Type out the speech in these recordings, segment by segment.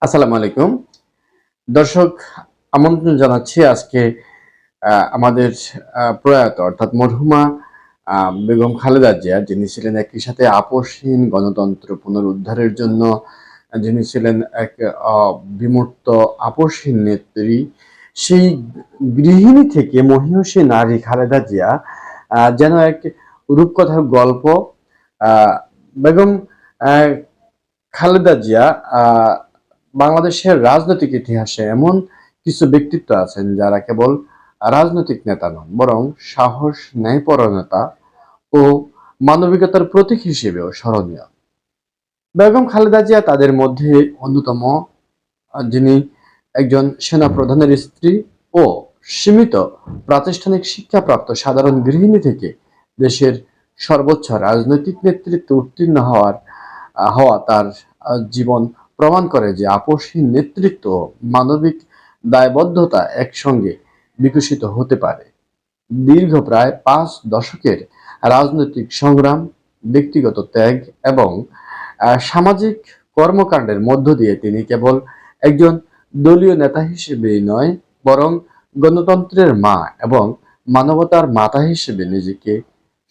আসসালামু আলাইকুম দর্শক, আমন্ত্রণ জানাচ্ছি আজকে আমাদের প্রয়াত অর্থাৎ মরহুমা বেগম খালেদা জিয়া, যিনি ছিলেন একই সাথে আপোষহীন গণতন্ত্র পুনরুদ্ধারের জন্য, যিনি ছিলেন এক বিমূর্ত আপোষহীন নেত্রী, সেই গৃহিণী থেকে মহিয়সী নারী খালেদা জিয়া যেন এক রূপকথার গল্প। বেগম খালেদা জিয়া বাংলাদেশের রাজনৈতিক ইতিহাসে এমন কিছু ব্যক্তিত্ব আছেন যারা কেবল রাজনৈতিক নেতা নন, বরং সাহস, ন্যায়পরায়ণতা ও মানবিকতার প্রতীক হিসেবেও স্মরণীয়। বেগম খালেদা জিয়া তাদের মধ্যে অন্যতম, যিনি একজন সেনা প্রধানের স্ত্রী ও সীমিত প্রাতিষ্ঠানিক শিক্ষাপ্রাপ্ত সাধারণ গৃহিণী থেকে দেশের সর্বোচ্চ রাজনৈতিক নেতৃত্বে উত্তীর্ণ হওয়া তার জীবন প্রমাণ করে যে আপোষহীন নেতৃত্ব ও মানবিক দায়বদ্ধতা একসঙ্গে বিকশিত হতে পারে। দীর্ঘ প্রায় 5 দশকের রাজনৈতিক সংগ্রাম, ব্যক্তিগত ত্যাগ এবং সামাজিক কর্মকাণ্ডের মধ্য দিয়ে তিনি কেবল একজন দলীয় নেতা হিসেবেই নয়, বরং গণতন্ত্রের মা এবং মানবতার মাতা হিসেবে নিজেকে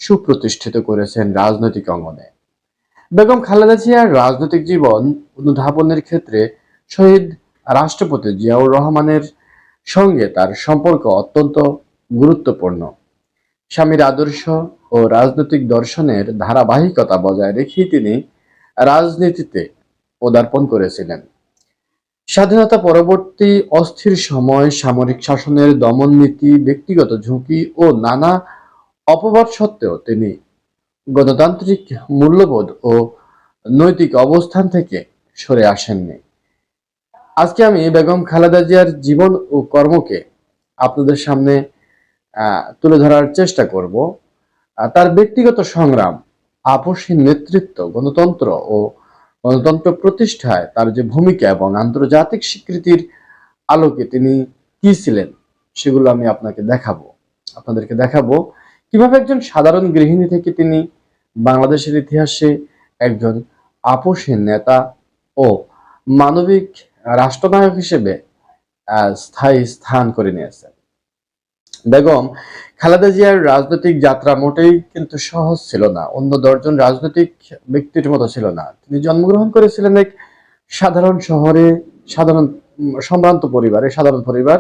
সুপ্রতিষ্ঠিত করেছেন রাজনৈতিক অঙ্গনে। বেগম খালেদা জিয়ার রাজনৈতিক জীবন অনুধাবনের ক্ষেত্রে শহীদ রাষ্ট্রপতি জিয়াউর রহমানের সঙ্গে তার সম্পর্ক অত্যন্ত গুরুত্বপূর্ণ। স্বামীর আদর্শ ও রাজনৈতিক দর্শনের ধারাবাহিকতা বজায় রেখেই তিনি রাজনীতিতে পদার্পণ করেছিলেন। স্বাধীনতা পরবর্তী অস্থির সময় সামরিক শাসনের দমন নীতি, ব্যক্তিগত ঝুঁকি ও নানা অপবাদ সত্ত্বেও তিনি গণতান্ত্রিক মূল্যবোধ ও নৈতিক অবস্থান থেকে সরে আসেননি। আজকে আমি বেগম খালেদা জিয়ার জীবন ও কর্মকে আপনাদের সামনে তুলে ধরার চেষ্টা করব। তার ব্যক্তিগত সংগ্রাম, আপোষহীন নেতৃত্ব, গণতন্ত্র প্রতিষ্ঠায় তার যে ভূমিকা এবং আন্তর্জাতিক স্বীকৃতির আলোকে তিনি কি ছিলেন, সেগুলো আমি আপনাদেরকে দেখাবো কিভাবে একজন সাধারণ গৃহিণী থেকে তিনি বাংলাদেশের ইতিহাসে একজন আপোষহীন নেতা ও মানবিক রাষ্ট্রনায়ক হিসেবে স্থায়ী স্থান করে নিয়েছেন। বেগম খালেদা জিয়ার রাজনৈতিক যাত্রা মোটেই কিন্তু সহজ ছিল না, অন্য 10 জন রাজনৈতিক ব্যক্তির মতো ছিল না। তিনি জন্মগ্রহণ করেছিলেন এক সাধারণ শহরে, সাধারণ সম্ভ্রান্ত পরিবারে, সাধারণ পরিবার,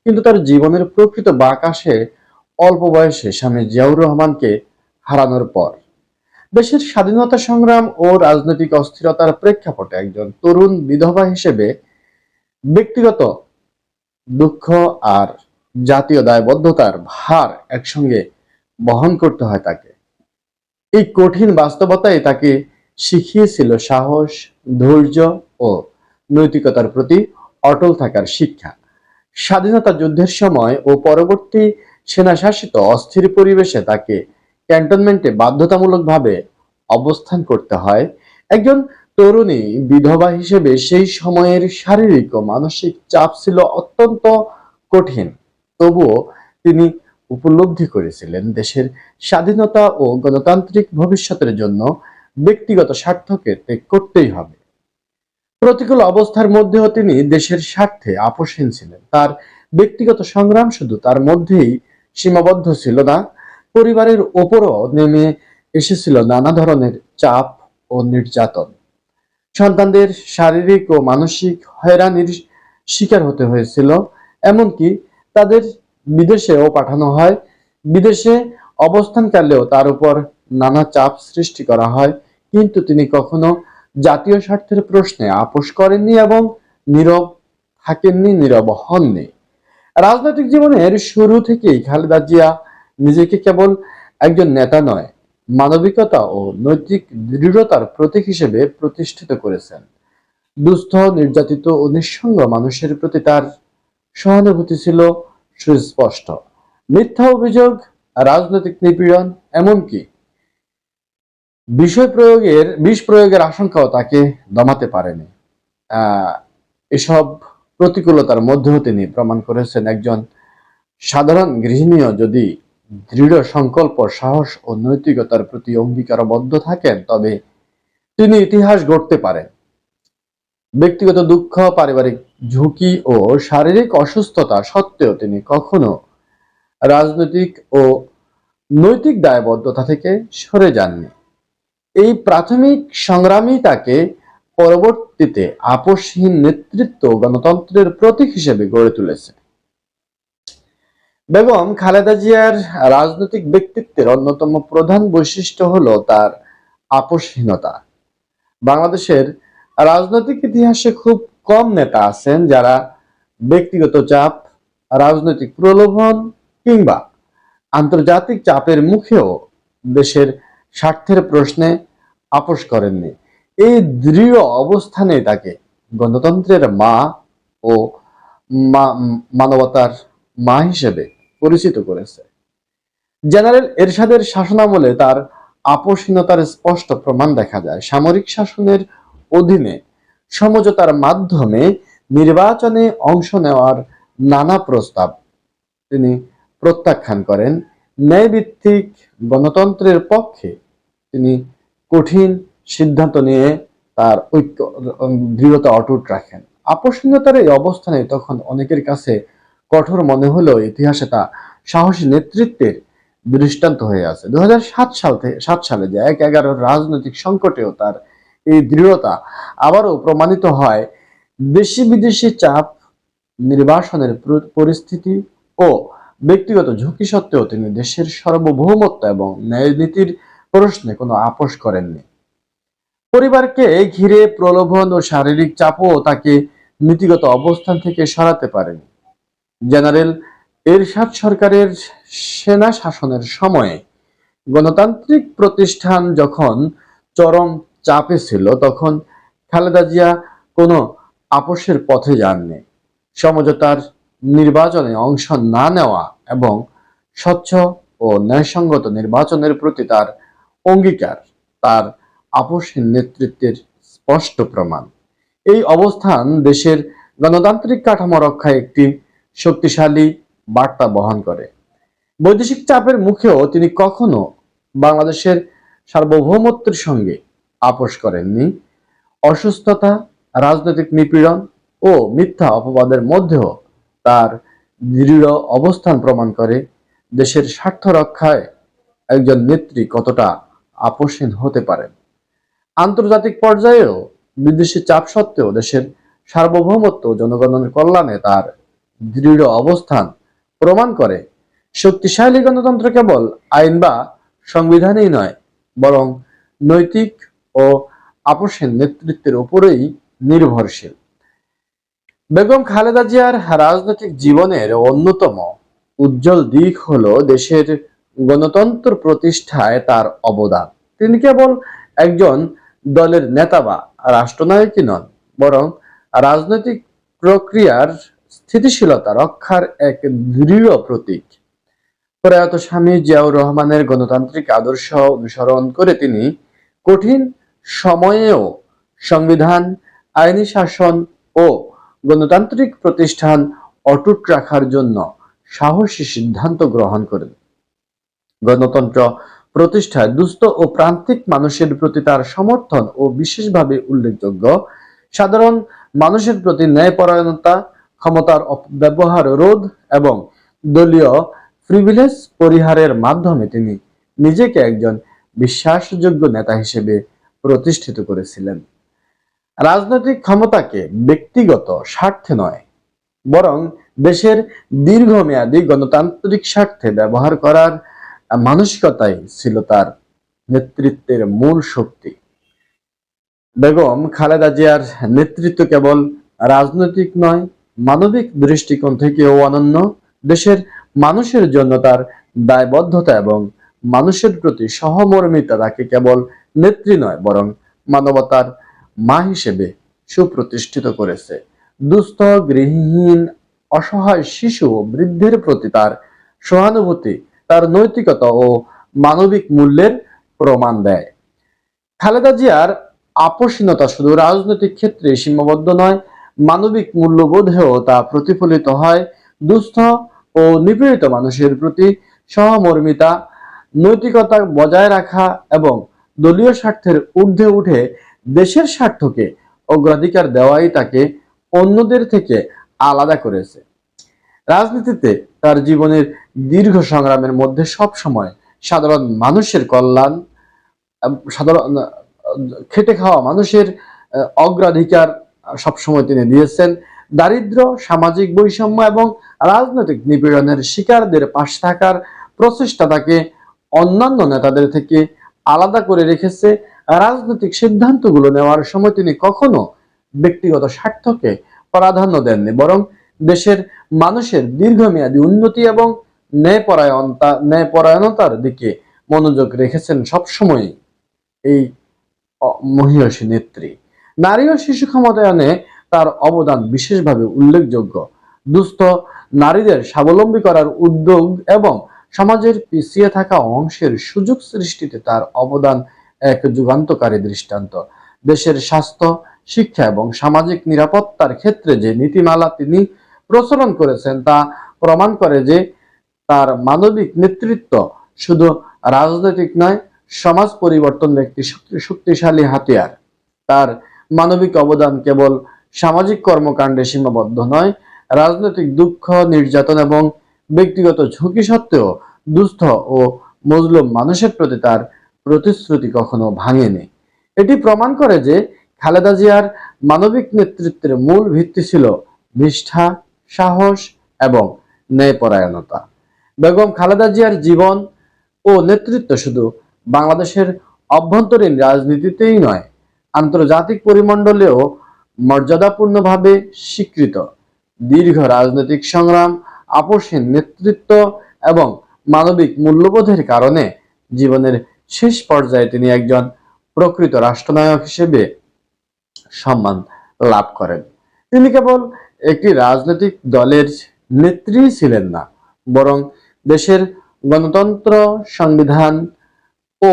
কিন্তু তার জীবনের প্রকৃত বাঁক আসে অল্প বয়সে স্বামী জিয়াউর রহমানকে হারানোর পর। দেশের স্বাধীনতা সংগ্রাম ও রাজনৈতিক অস্থিরতার প্রেক্ষাপটে একজন তরুণ বিধবা হিসেবে ব্যক্তিগত দুঃখ আর জাতীয় দায়বদ্ধতার ভার একসঙ্গে বহন করতে হয় তাকে। এই কঠিন বাস্তবতাই তাকে শিখিয়েছিল সাহস, ধৈর্য ও নৈতিকতার প্রতি অটল থাকার শিক্ষা। স্বাধীনতা যুদ্ধের সময় ও পরবর্তী সেনাশাসিত অস্থির পরিবেশে তাকে ক্যান্টনমেন্টে বাধ্যতামূলকভাবে অবস্থান করতে হয়। একজন তরুণী বিধবা হিসেবে সেই সময়ের শারীরিক ও মানসিক চাপ ছিল অত্যন্ত কঠিন। তবুও তিনি উপলব্ধি করেছিলেন দেশের স্বাধীনতা ও গণতান্ত্রিক ভবিষ্যতের জন্য ব্যক্তিগত স্বার্থকে ত্যাগ করতেই হবে। প্রতিকূল অবস্থার মধ্যেও তিনি দেশের স্বার্থে আপোষহীন ছিলেন। তার ব্যক্তিগত সংগ্রাম শুধু তার মধ্যেই সীমাবদ্ধ ছিল না, পরিবারের ওপরও নেমে এসেছিল নানা ধরনের চাপ ও নির্যাতন। সন্তানদের শারীরিক ও মানসিক হয়রানির শিকার হতে হয়েছিল, এমনকি তাদের বিদেশেও পাঠানো হয়। বিদেশে অবস্থানকালেও তার উপর নানা চাপ সৃষ্টি করা হয়, কিন্তু তিনি কখনো জাতীয় স্বার্থের প্রশ্নে আপোষ করেননি এবং নীরব থাকেননি, নীরব হননি। রাজনৈতিক জীবনের শুরু থেকেই খালেদা জিয়া নিজেকে কেবল একজন নেতা নয়, মানবিকতা ও নৈতিক দৃঢ়তার প্রতীক হিসেবে প্রতিষ্ঠিত করেছেন। দুস্থ, নির্যাতিত ও নিঃসঙ্গ মানুষের প্রতি তার সহানুভূতি ছিল সুস্পষ্ট। মিথ্যা অভিযোগ, রাজনৈতিক নিপীড়ন, এমনকি বিষ প্রয়োগের আশঙ্কাও তাকে দমাতে পারেনি। এসব প্রতিকূলতার মধ্যেও তিনি প্রমাণ করেছেন একজন সাধারণ গৃহিণীও যদি দৃঢ় সংকল্প, সাহস ও নৈতিকতার প্রতি অঙ্গীকারবদ্ধ থাকেন, তবে তিনি ইতিহাস গড়তে পারেন। ব্যক্তিগত দুঃখ, পারিবারিক ঝুঁকি ও শারীরিক অসুস্থতা সত্ত্বেও তিনি কখনো রাজনৈতিক ও নৈতিক দায়বদ্ধতা থেকে সরে যাননি। এই প্রাথমিক সংগ্রামই তাকে পরবর্তীতে আপোষহীন নেতৃত্ব ও গণতন্ত্রের প্রতীক হিসেবে গড়ে তুলেছে। বেগম খালেদা জিয়ার রাজনৈতিক ব্যক্তিত্বের অন্যতম প্রধান বৈশিষ্ট্য হলো তার আপোষহীনতা। বাংলাদেশের রাজনৈতিক ইতিহাসে খুব কম নেতা আছেন যারা ব্যক্তিগত চাপ, রাজনৈতিক প্রলোভন কিংবা আন্তর্জাতিক চাপের মুখেও দেশের স্বার্থের প্রশ্নে আপোষ করেননি। এই দৃঢ় অবস্থানে তাকে গণতন্ত্রের মা ও মানবতার মা হিসেবে পরিচিত করেছে। জেনারেল এরশাদের শাসনামলে তার আপোষহীনতার স্পষ্ট প্রমাণ দেখা যায়। সামরিক শাসনের অধীনে সমঝোতার মাধ্যমে নির্বাচনে অংশ নেওয়ার নানা প্রস্তাব তিনি প্রত্যাখ্যান করেন। ন্যায়ভিত্তিক গণতন্ত্রের পক্ষে তিনি কঠিন সিদ্ধান্ত নিয়ে তার দৃঢ়তা অটুট রাখেন। আপোষহীনতার এই অবস্থানে তখন অনেকের কাছে কঠোর মনে হলেও ইতিহাসে তা সাহসী নেতৃত্বের দৃষ্টান্ত হয়ে আছে। 2007 সালে যে 1/11 রাজনৈতিক সংকটেও তার এই দৃঢ়তা আবারও প্রমাণিত হয়। দেশি বিদেশি চাপ, নির্বাসনের পরিস্থিতি ও ব্যক্তিগত ঝুঁকি সত্ত্বেও তিনি দেশের সার্বভৌমত্ব এবং ন্যায়নীতির প্রশ্নে কোনো আপোষ করেননি। পরিবারকে ঘিরে প্রলোভন ও শারীরিক চাপও তাকে নীতিগত অবস্থান থেকে সরাতে পারেনি। জেনারেল এরশাদ সরকারের সেনা শাসনের সময়ে গণতান্ত্রিক প্রতিষ্ঠান যখন চরম চাপে ছিল, তখন খালেদা জিয়া কোনো আপোষের পথে যাননি। সমঝোতার নির্বাচনে অংশ না নেওয়া এবং স্বচ্ছ ও ন্যায়সঙ্গত নির্বাচনের প্রতি তার অঙ্গীকার তার আপোষহীন নেতৃত্বের স্পষ্ট প্রমাণ। এই অবস্থান দেশের গণতান্ত্রিক কাঠামো রক্ষায় একটি শক্তিশালী বার্তা বহন করে। বৈদেশিক চাপের মুখেও তিনি কখনো বাংলাদেশের সার্বভৌমত্বের সঙ্গে আপোষ করেননি। অসুস্থতা, রাজনৈতিক নিপীড়ন ও মিথ্যা অপবাদের মধ্যেও তার দৃঢ় অবস্থান প্রমাণ করে দেশের স্বার্থ রক্ষায় একজন নেত্রী কতটা আপোষহীন হতে পারেন। আন্তর্জাতিক পর্যায়েও বিদেশি চাপ সত্ত্বেও দেশের সার্বভৌমত্ব ও জনগণের কল্যাণে তার দৃঢ় অবস্থান প্রমাণ করে শক্তিশালী গণতন্ত্র কেবল আইন বা সংবিধানেই নয়, বরং নৈতিক ও আপোষহীন নেতৃত্বের উপরেই নির্ভরশীল। বেগম খালেদা জিয়ার রাজনৈতিক জীবনের অন্যতম উজ্জ্বল দিক হলো দেশের গণতন্ত্র প্রতিষ্ঠায় তার অবদান। তিনি কেবল একজন দলের নেতা বা রাষ্ট্রনায়কই নন, বরং রাজনৈতিক প্রক্রিয়ার স্থিতিশীলতা রক্ষার এক দৃঢ় প্রতীক। প্রয়াত স্বামী জিয়াউর রহমানের গণতান্ত্রিক আদর্শ অনুসরণ করে তিনি কঠিন সময়েও সংবিধান, আইনি শাসন ও গণতান্ত্রিক প্রতিষ্ঠান অটুট রাখার জন্য সাহসী সিদ্ধান্ত গ্রহণ করেন। গণতন্ত্র প্রতিষ্ঠায় দুস্থ ও প্রান্তিক মানুষের প্রতি তার সমর্থন ও বিশেষভাবে উল্লেখযোগ্য। সাধারণ মানুষের প্রতি ন্যায়পরায়ণতা, ক্ষমতার অপব্যবহার রোধ এবং দলীয় প্রিভিলেজ পরিহারের মাধ্যমে তিনি নিজেকে একজন বিশ্বাসযোগ্য নেতা হিসেবে প্রতিষ্ঠিত করেছিলেন। রাজনৈতিক ক্ষমতাকে ব্যক্তিগত স্বার্থে নয়, বরং দেশের দীর্ঘমেয়াদী গণতান্ত্রিক স্বার্থে ব্যবহার করার মানসিকতাই ছিল তার নেতৃত্বের মূল শক্তি। বেগম খালেদা জিয়ার নেতৃত্ব কেবল রাজনৈতিক নয়, মানবিক দৃষ্টিকোণ থেকেও অনন্য। দেশের মানুষের জন্য তার দায়বদ্ধতা এবং মানুষের প্রতি সহমর্মিতা তাকে কেবল নেত্রী নয়, বরং মানবতার মা হিসেবে সুপ্রতিষ্ঠিত করেছে। দুস্থ, গৃহহীন, অসহায় শিশু ও বৃদ্ধের প্রতি তার সহানুভূতি তার নৈতিকতা ও মানবিক মূল্যের প্রমাণ দেয়। খালেদা জিয়ার আপোষহীনতা শুধু রাজনৈতিক ক্ষেত্রে সীমাবদ্ধ নয়, মানবিক মূল্যবোধেও তা প্রতিফলিত হয়। দুস্থ ও নিপীড়িত মানুষের প্রতি সহমর্মিতা, নৈতিকতা বজায় রাখা এবং দলীয় স্বার্থের ঊর্ধ্বে উঠে দেশের স্বার্থকে অগ্রাধিকার দেওয়াই তাকে অন্যদের থেকে আলাদা করেছে। রাজনীতিতে তার জীবনের দীর্ঘ সংগ্রামের মধ্যে সব সময় সাধারণ মানুষের কল্যাণ, সাধারণ খেটে খাওয়া মানুষের অগ্রাধিকার সবসময় তিনি দিয়েছেন। দারিদ্র, সামাজিক বৈষম্য এবং রাজনৈতিক নিপীড়নের শিকারদের পাশে থাকার প্রচেষ্টা তাকে অন্যান্য নেতাদের থেকে আলাদা করে রেখেছে। রাজনৈতিক সিদ্ধান্তগুলো নেওয়ার সময় তিনি কখনো ব্যক্তিগত স্বার্থকে প্রাধান্য দেননি, বরং দেশের মানুষের দীর্ঘমেয়াদী উন্নতি এবং ন্যায়পরায়ণতার দিকে মনোযোগ রেখেছেন সবসময় এই মহীয়সী নেত্রী। নারী ও শিশু ক্ষমতায়নে তার অবদান বিশেষভাবে উল্লেখযোগ্য। দুস্থ নারীদের স্বাবলম্বী করার উদ্যোগ এবং সমাজের পিছিয়ে থাকা অংশের সুযোগ সৃষ্টিতে তার অবদান এক যুগান্তকারী দৃষ্টান্ত। দেশের স্বাস্থ্য, শিক্ষা এবং সামাজিক নিরাপত্তার ক্ষেত্রে যে নীতিমালা তিনি প্রচলন করেছেন তা প্রমাণ করে যে তার মানবিক নেতৃত্ব শুধু রাজনৈতিক নয়, সমাজ পরিবর্তনের একটি শক্তিশালী হাতিয়ার। তার মানবিক অবদান কেবল সামাজিক কর্মকাণ্ডে সীমাবদ্ধ নয়, রাজনৈতিক দুঃখ, নির্যাতন এবং ব্যক্তিগত ঝুঁকি সত্ত্বেও দুস্থ ও মজলুম মানুষের প্রতি তার প্রতিশ্রুতি কখনো ভাঙেনি। এটি প্রমাণ করে যে খালেদা জিয়ার মানবিক নেতৃত্বের মূল ভিত্তি ছিল নিষ্ঠা, সাহস এবং ন্যায়পরায়ণতা। বেগম খালেদা জিয়ার জীবন ও নেতৃত্ব শুধু বাংলাদেশের অভ্যন্তরীণ রাজনীতিতেই নয়, আন্তর্জাতিক পরিমণ্ডলেও মর্যাদাপূর্ণভাবে স্বীকৃত। দীর্ঘ রাজনৈতিক সংগ্রাম, আপোষহীন নেতৃত্ব এবং মানবিক মূল্যবোধের কারণে জীবনের শেষ পর্যায়ে তিনি একজন প্রকৃত রাষ্ট্রনায়ক হিসেবে সম্মান লাভ করেন। তিনি কেবল একটি রাজনৈতিক দলের নেত্রী ছিলেন না, বরং দেশের গণতন্ত্র, সংবিধান ও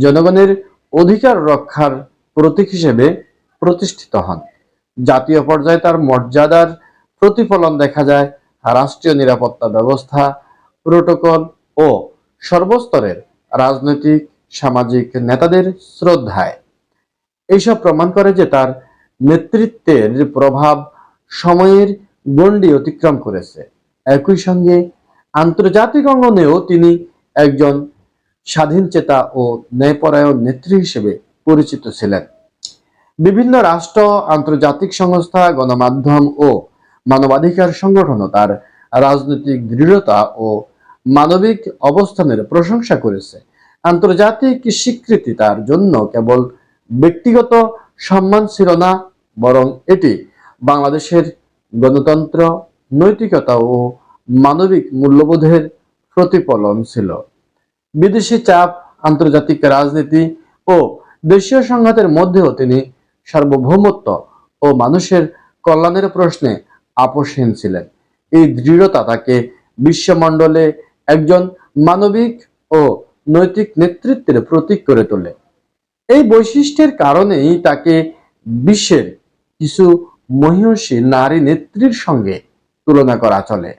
জনগণের অধিকার রক্ষার প্রতীক হিসেবে প্রতিষ্ঠিত হন। জাতীয় পর্যায়ে তার মর্যাদার প্রতিফলন দেখা যায় রাষ্ট্রীয় নিরাপত্তা ব্যবস্থা, প্রোটোকল ও সর্বস্তরের রাজনৈতিক, সামাজিক নেতাদের শ্রদ্ধায়। এইসব প্রমাণ করে যে তার নেতৃত্বের প্রভাব সময়ের গণ্ডি অতিক্রম করেছে। একই সঙ্গে আন্তর্জাতিক অঙ্গনেও তিনি একজন স্বাধীনচেতা ও ন্যায়পরায়ণ নেত্রী হিসেবে পরিচিত ছিলেন। বিভিন্ন রাষ্ট্র, আন্তর্জাতিক সংস্থা, গণমাধ্যম ও মানবাধিকার সংগঠনও তার রাজনৈতিক দৃঢ়তা ও মানবিক অবস্থানের প্রশংসা করেছে। আন্তর্জাতিক স্বীকৃতি তার জন্য কেবল ব্যক্তিগত সম্মান ছিল না, বরং এটি বাংলাদেশের গণতন্ত্র, নৈতিকতা ও মানবিক মূল্যবোধের প্রতিফলন ছিল। বিদেশি চাপ, আন্তর্জাতিক রাজনীতি ও দেশীয় সংঘাতের মধ্যেও তিনি সার্বভৌমত্ব ও মানুষের কল্যাণের প্রশ্নে আপোষহীন ছিলেন। এই দৃঢ়তা তাকে বিশ্বমণ্ডলে একজন মানবিক ও নৈতিক নেতৃত্বের প্রতীক করে তোলে। এই বৈশিষ্ট্যের কারণেই তাকে বিশ্বের কিছু মহীয়সী নারী নেত্রীর সঙ্গে তুলনা করা চলে।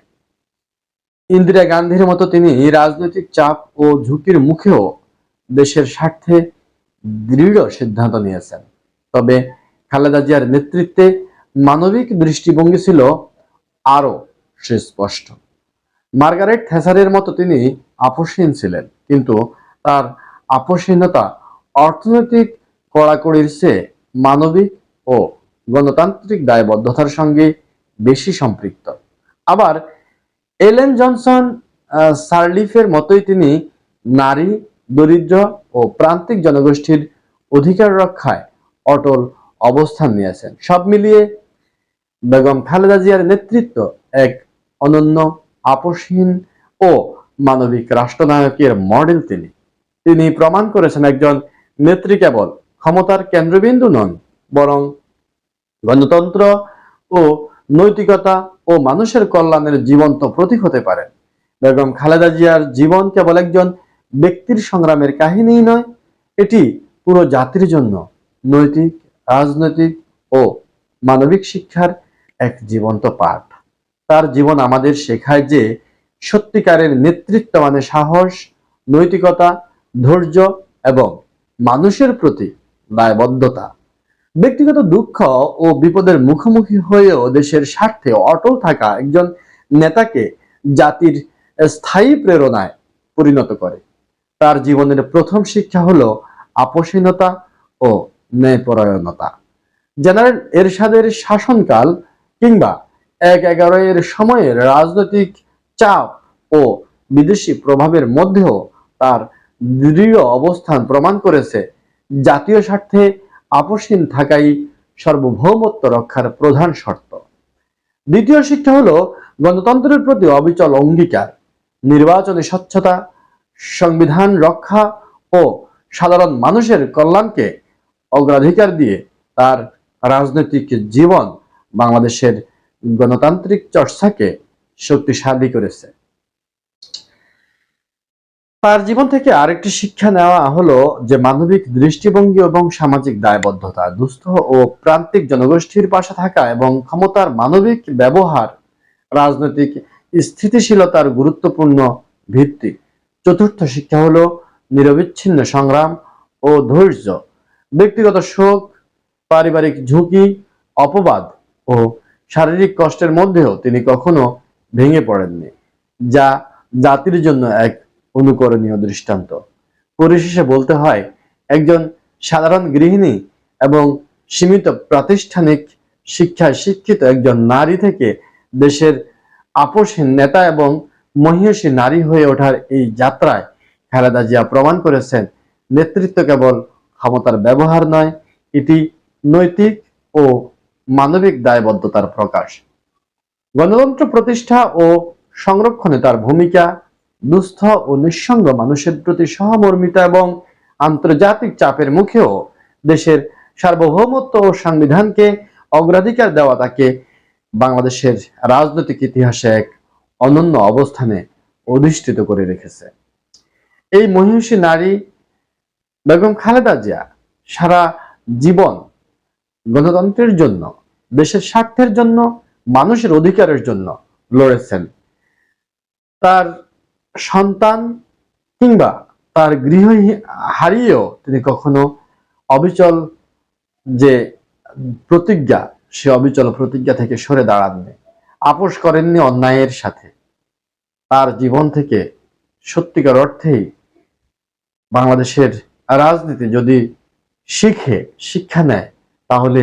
ইন্দিরা গান্ধীর মতো তিনি রাজনৈতিক চাপ ও ঝুঁকির মুখেও দেশের স্বার্থে দৃঢ় সিদ্ধান্ত নিয়েছেন। তবে খালেদা জিয়ার নেতৃত্বে মানবিক দৃষ্টিভঙ্গি ছিল আরো সুস্পষ্ট। মার্গারেট থ্যাচারের মতো তিনি আপোষহীন ছিলেন, কিন্তু তার আপোষহীনতা অর্থনৈতিক কড়াকড়ির চেয়ে মানবিক ও গণতান্ত্রিক দায়বদ্ধতার সঙ্গে বেশি সম্পৃক্ত। আবার এলেন জনসন সার্লিফের মতোই তিনি নারী, দরিদ্র ও প্রান্তিক জনগোষ্ঠীর অধিকার রক্ষায় অটল অবস্থান নিয়েছেন। সব মিলিয়ে বেগম খালেদা জিয়ার নেতৃত্ব এক অনন্য, আপোষহীন ও মানবিক রাষ্ট্রনায়কের মডেল। তিনি প্রমাণ করেছেন একজন নেত্রী কেবল ক্ষমতার কেন্দ্রবিন্দু নন, বরং গণতন্ত্র ও নৈতিকতা ও মানুষের কল্যাণের জীবন্ত প্রতীক হতে পারেন। বেগম খালেদা জিয়ার জীবন কেবল একজন ব্যক্তির সংগ্রামের কাহিনী নয়, এটি পুরো জাতির জন্য নৈতিক, রাজনৈতিক ও মানবিক শিক্ষার এক জীবন্ত পাঠ। তার জীবন আমাদের শেখায় যে সত্যিকারের নেতৃত্ব মানে সাহস, নৈতিকতা, ধৈর্য এবং মানুষের প্রতি দায়বদ্ধতা। ব্যক্তিগত দুঃখ ও বিপদের মুখোমুখি হয়েও দেশের স্বার্থে অটল থাকা একজন নেতাকে জাতির স্থায়ী প্রেরণায় পরিণত করে। তার জীবনের প্রথম শিক্ষা হলো আপোষহীনতা ও ন্যায়পরায়ণতা। জেনারেল এরশাদের শাসনকাল কিংবা ১/১১ এর সময়ের রাজনৈতিক চাপ ও বিদেশি প্রভাবের মধ্যেও তার দৃঢ় অবস্থান প্রমাণ করেছে জাতীয় স্বার্থে আপোষহীন থাকাই সার্বভৌমত্ব রক্ষার প্রধান শর্ত। দ্বিতীয় শিক্ষা হলো গণতন্ত্রের প্রতি অবিচল অঙ্গীকার। নির্বাচনী স্বচ্ছতা, সংবিধান রক্ষা ও সাধারণ মানুষের কল্যাণকে অগ্রাধিকার দিয়ে তার রাজনৈতিক জীবন বাংলাদেশের গণতান্ত্রিক চর্চাকে শক্তিশালী করেছে। তার জীবন থেকে আরেকটি শিক্ষা নেওয়া হলো যে মানবিক দৃষ্টিভঙ্গি এবং সামাজিক দায়বদ্ধতা, দুস্থ ও প্রান্তিক জনগোষ্ঠীর পাশে থাকা এবং ক্ষমতার মানবিক ব্যবহার রাজনৈতিক স্থিতিশীলতার গুরুত্বপূর্ণ ভিত্তি। চতুর্থ শিক্ষা হলো নিরবিচ্ছিন্ন সংগ্রাম ও ধৈর্য। ব্যক্তিগত শোক, পারিবারিক ঝুঁকি, অপবাদ ও শারীরিক কষ্টের মধ্যেও তিনি কখনো ভেঙে পড়েননি, যা জাতির জন্য এক অনুকরণীয় দৃষ্টান্ত। পরিশেষে বলতে হয়, একজন সাধারণ গৃহিণী এবং সীমিত প্রাতিষ্ঠানিক শিক্ষায় শিক্ষিত একজন নারী থেকে দেশের আপোষহীন নেতা এবং মহিয়সী নারী হয়ে ওঠার এই যাত্রায় খালেদা জিয়া প্রমাণ করেছেন নেতৃত্ব কেবল ক্ষমতার ব্যবহার নয়, এটি নৈতিক ও মানবিক দায়বদ্ধতার প্রকাশ। গণতন্ত্র প্রতিষ্ঠা ও সংরক্ষণে তার ভূমিকা, দুস্থ ও নিঃসঙ্গ মানুষের প্রতি সহমর্মিতা এবং আন্তর্জাতিক চাপের মুখেও দেশের সার্বভৌমত্ব ও সংবিধানকে অগ্রাধিকার দেওয়া তাকে বাংলাদেশের রাজনৈতিক ইতিহাসে এক অনন্য অবস্থানে অধিষ্ঠিত করে রেখেছে। এই মহিষী নারী বেগম খালেদা জিয়া সারা জীবন গণতন্ত্রের জন্য, দেশের স্বার্থের জন্য, মানুষের অধিকারের জন্য লড়েছেন। তার সন্তান কিংবা তার গৃহ হারিয়েও তিনি কখনো অবিচল যে প্রতিজ্ঞা, সে অবিচল প্রতিজ্ঞা থেকে সরে দাঁড়াননি, আপোষ করেননি অন্যায়ের সাথে। তার জীবন থেকে সত্যিকার অর্থেই বাংলাদেশের রাজনীতি যদি শিক্ষা নেয়, তাহলে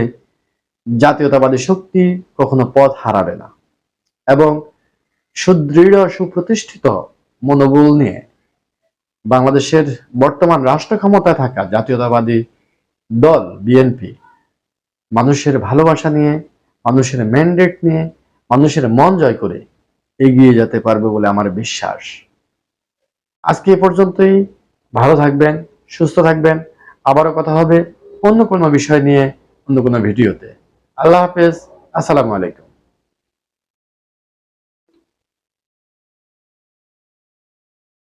জাতীয়তাবাদী শক্তি কখনো পথ হারাবে না এবং সুদৃঢ় সুপ্রতিষ্ঠিত মনোবল নিয়ে বাংলাদেশের বর্তমান রাষ্ট্র ক্ষমতায় থাকা জাতীয়তাবাদী দল বিএনপি মানুষের ভালোবাসা নিয়ে, মানুষের ম্যান্ডেট নিয়ে, মানুষের মন জয় করে এগিয়ে যেতে পারবে বলে আমার বিশ্বাস। আজকে এ পর্যন্তই। ভালো থাকবেন, সুস্থ থাকবেন। আবারও কথা হবে অন্য কোনো বিষয় নিয়ে, অন্য কোনো ভিডিওতে। আল্লাহ হাফেজ। আসসালামু আলাইকুম।